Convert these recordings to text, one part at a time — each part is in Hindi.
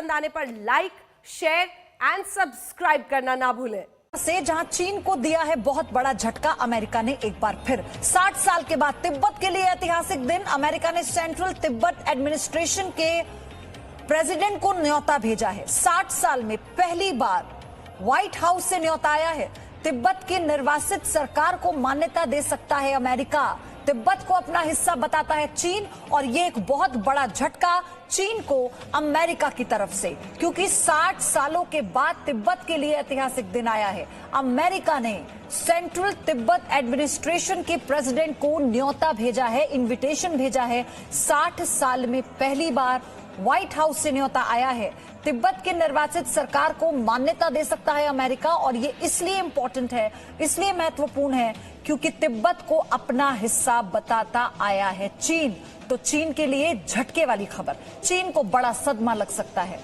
पसंद आने पर लाइक, शेयर एंड सब्सक्राइब करना ना भूलें। से जहां चीन को दिया है बहुत बड़ा झटका, अमेरिका ने एक बार फिर 60 साल के बाद तिब्बत के लिए ऐतिहासिक दिन। अमेरिका ने सेंट्रल तिब्बत एडमिनिस्ट्रेशन के प्रेसिडेंट को न्योता भेजा है। 60 साल में पहली बार व्हाइट हाउस से न्योता आया है। तिब्बत की निर्वासित सरकार को मान्यता दे सकता है अमेरिका। तिब्बत को अपना हिस्सा बताता है चीन, और ये एक बहुत बड़ा झटका चीन को अमेरिका की तरफ से, क्योंकि 60 सालों के बाद तिब्बत के लिए ऐतिहासिक दिन आया है। अमेरिका ने सेंट्रल तिब्बत एडमिनिस्ट्रेशन के प्रेसिडेंट को न्योता भेजा है, इनविटेशन भेजा है। 60 साल में पहली बार व्हाइट हाउस से न्योता आया है। तिब्बत की निर्वाचित सरकार को मान्यता दे सकता है अमेरिका, और ये इसलिए इंपॉर्टेंट है, इसलिए महत्वपूर्ण है, क्योंकि तिब्बत को अपना हिस्सा बताता आया है चीन। तो चीन के लिए झटके वाली खबर, चीन को बड़ा सदमा लग सकता है।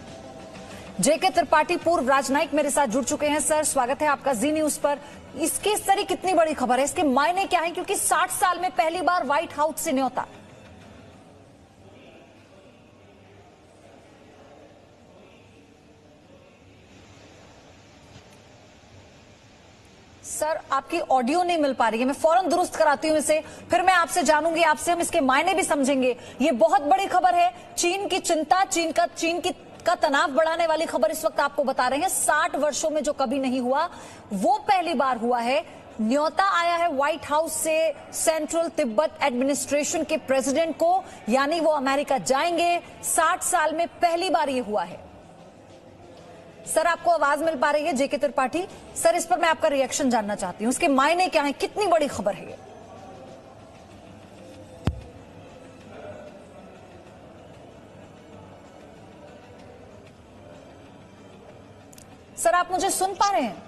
जेके त्रिपाठी पूर्व राजनयिक मेरे साथ जुड़ चुके हैं। सर, स्वागत है आपका जी न्यूज पर। इसकी इस तरह कितनी बड़ी खबर है, इसके मायने क्या है, क्योंकि 60 साल में पहली बार व्हाइट हाउस से न्योता। सर, आपकी ऑडियो नहीं मिल पा रही है, मैं फौरन दुरुस्त कराती हूं इसे, फिर मैं आपसे जानूंगी, आपसे हम इसके मायने भी समझेंगे। ये बहुत बड़ी खबर है, चीन की चिंता, चीन का तनाव बढ़ाने वाली खबर इस वक्त आपको बता रहे हैं। 60 वर्षों में जो कभी नहीं हुआ वो पहली बार हुआ है। न्योता आया है व्हाइट हाउस से सेंट्रल तिब्बत एडमिनिस्ट्रेशन के प्रेसिडेंट को, यानी वो अमेरिका जाएंगे। 60 साल में पहली बार ये हुआ है। सर, आपको आवाज मिल पा रही है जेके त्रिपाठी? सर, इस पर मैं आपका रिएक्शन जानना चाहती हूं, उसके मायने क्या है, कितनी बड़ी खबर है ये? सर, आप मुझे सुन पा रहे हैं?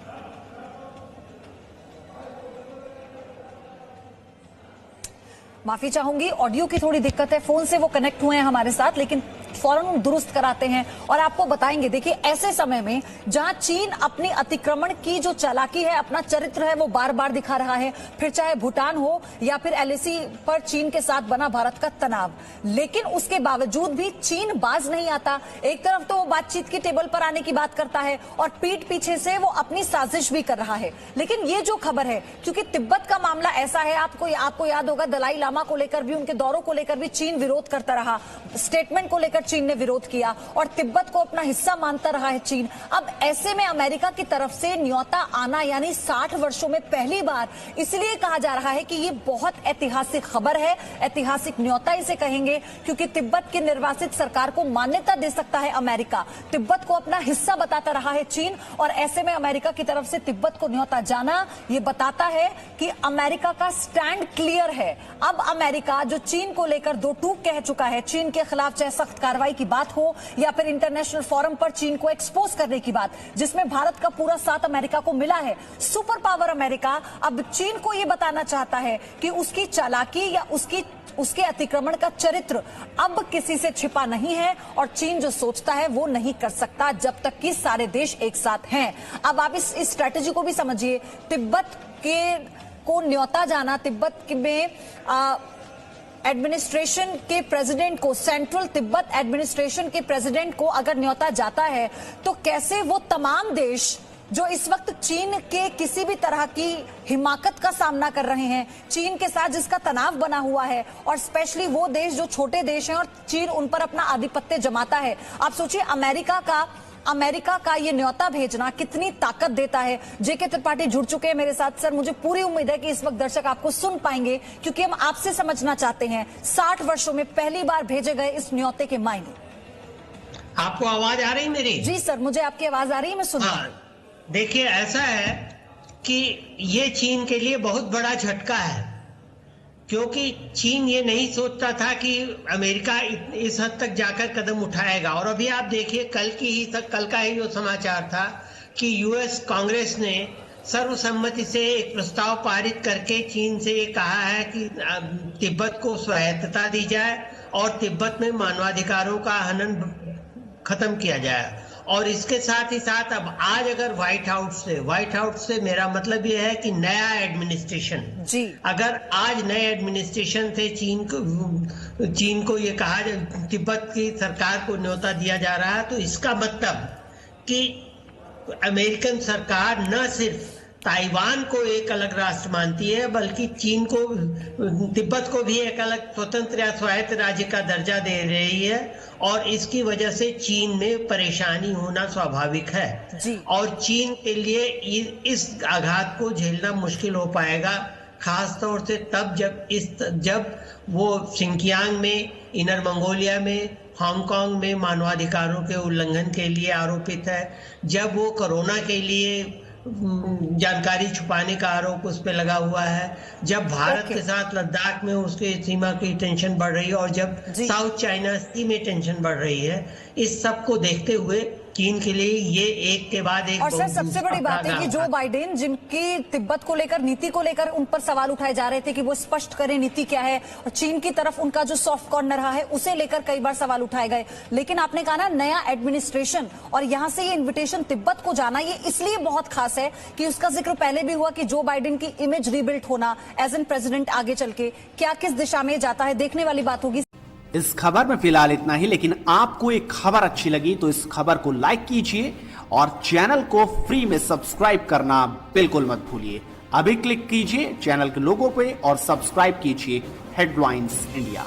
माफी चाहूंगी, ऑडियो की थोड़ी दिक्कत है, फोन से वो कनेक्ट हुए हैं हमारे साथ, लेकिन फौरन दुरुस्त कराते हैं और आपको बताएंगे। देखिए, ऐसे समय में जहां चीन अपनी अतिक्रमण की जो चालाकी है, अपना चरित्र है, वो बार बार दिखा रहा है, फिर चाहे भूटान हो या फिर एलएसी पर चीन के साथ बना भारत का तनाव, लेकिन उसके बावजूद भी चीन बाज नहीं आता। एक तरफ तो वो बातचीत की टेबल पर आने की बात करता है और पीठ पीछे से वो अपनी साजिश भी कर रहा है। लेकिन ये जो खबर है, क्योंकि तिब्बत का मामला ऐसा है, आपको याद होगा, दलाई लामा को लेकर भी, उनके दौरों को लेकर भी चीन विरोध करता रहा, स्टेटमेंट को लेकर चीन ने विरोध किया, और तिब्बत को अपना हिस्सा मानता रहा है चीन। अब ऐसे में अमेरिका की तरफ से न्योता आना, यानी 60 वर्षों में पहली बार, इसलिए कहा जा रहा है कि ये बहुत ऐतिहासिक खबर है, ऐतिहासिक न्योता इसे कहेंगे, क्योंकि तिब्बत की निर्वासित सरकार को मान्यता दे सकता है अमेरिका। तिब्बत को अपना हिस्सा बताता रहा है चीन, और ऐसे में अमेरिका की तरफ से तिब्बत को न्योता जाना, ये बताता है कि अमेरिका का स्टैंड क्लियर है। अब अमेरिका जो चीन को लेकर दो टूक कह चुका है, चीन के खिलाफ चाहे सख्त कार्रवाई की बात हो या फिर इंटरनेशनल फोरम पर चीन को एक्सपोज करने की बात, जिसमें भारत का पूरा साथ अमेरिका को मिला है। सुपर पावर अमेरिका अब चीन को यह बताना चाहता है कि उसकी चालाकी या उसके अतिक्रमण का चरित्र अब किसी से छिपा नहीं है, और चीन जो सोचता है वो नहीं कर सकता जब तक कि सारे देश एक साथ हैं। अब आप इस स्ट्रेटेजी को भी समझिए। तिब्बत को न्योता जाना, तिब्बत में एडमिनिस्ट्रेशन के प्रेसिडेंट को, सेंट्रल तिब्बत एडमिनिस्ट्रेशन के प्रेसिडेंट को अगर न्योता जाता है, तो कैसे वो तमाम देश जो इस वक्त चीन के किसी भी तरह की हिमाकत का सामना कर रहे हैं, चीन के साथ जिसका तनाव बना हुआ है, और स्पेशली वो देश जो छोटे देश हैं और चीन उन पर अपना आधिपत्य जमाता है। आप सोचिए, अमेरिका का ये न्योता भेजना कितनी ताकत देता है। जेके त्रिपाठी जुड़ चुके हैं मेरे साथ। सर, मुझे पूरी उम्मीद है कि इस वक्त दर्शक आपको सुन पाएंगे, क्योंकि हम आपसे समझना चाहते हैं 60 वर्षों में पहली बार भेजे गए इस न्योते के मायने। आपको आवाज आ रही मेरी? जी सर, मुझे आपकी आवाज आ रही है, मैं सुन रहा हूं। देखिए, ऐसा है कि ये चीन के लिए बहुत बड़ा झटका है, क्योंकि चीन ये नहीं सोचता था कि अमेरिका इस हद तक जाकर कदम उठाएगा। और अभी आप देखिए, कल का ही जो समाचार था कि यूएस कांग्रेस ने सर्वसम्मति से एक प्रस्ताव पारित करके चीन से ये कहा है कि तिब्बत को स्वायत्तता दी जाए और तिब्बत में मानवाधिकारों का हनन खत्म किया जाए। और इसके साथ ही साथ अब आज अगर व्हाइट हाउस से मेरा मतलब यह है कि नया एडमिनिस्ट्रेशन जी, अगर आज नए एडमिनिस्ट्रेशन से चीन को ये कहा तिब्बत की सरकार को न्योता दिया जा रहा है, तो इसका मतलब कि अमेरिकन सरकार न सिर्फ ताइवान को एक अलग राष्ट्र मानती है, बल्कि चीन को, तिब्बत को भी एक अलग स्वतंत्र या स्वायत्त राज्य का दर्जा दे रही है, और इसकी वजह से चीन में परेशानी होना स्वाभाविक है जी। और चीन के लिए इस आघात को झेलना मुश्किल हो पाएगा, खास तौर से तब जब वो सिंकियांग में, इनर मंगोलिया में, हांगकांग में मानवाधिकारों के उल्लंघन के लिए आरोपित है, जब वो कोरोना के लिए जानकारी छुपाने का आरोप उस पर लगा हुआ है, जब भारत के साथ लद्दाख में उसके सीमा की टेंशन बढ़ रही है, और जब साउथ चाइना सी में टेंशन बढ़ रही है, इस सब को देखते हुए चीन के लिए ये एक के बाद एक। और सर सबसे बड़ी बात है कि जो बाइडेन, जिनकी तिब्बत को लेकर, नीति को लेकर उन पर सवाल उठाए जा रहे थे कि वो स्पष्ट करें नीति क्या है, और चीन की तरफ उनका जो सॉफ्ट कॉर्नर रहा है उसे लेकर कई बार सवाल उठाए गए। लेकिन आपने कहा ना, नया एडमिनिस्ट्रेशन और यहां से ये इन्विटेशन तिब्बत को जाना, ये इसलिए बहुत खास है कि उसका जिक्र पहले भी हुआ कि जो बाइडेन की इमेज रीबिल्ड होना एज एन प्रेसिडेंट आगे चल के क्या किस दिशा में जाता है, देखने वाली बात होगी। इस खबर में फिलहाल इतना ही, लेकिन आपको एक खबर अच्छी लगी तो इस खबर को लाइक कीजिए और चैनल को फ्री में सब्सक्राइब करना बिल्कुल मत भूलिए। अभी क्लिक कीजिए चैनल के लोगो पे और सब्सक्राइब कीजिए हेडलाइंस इंडिया।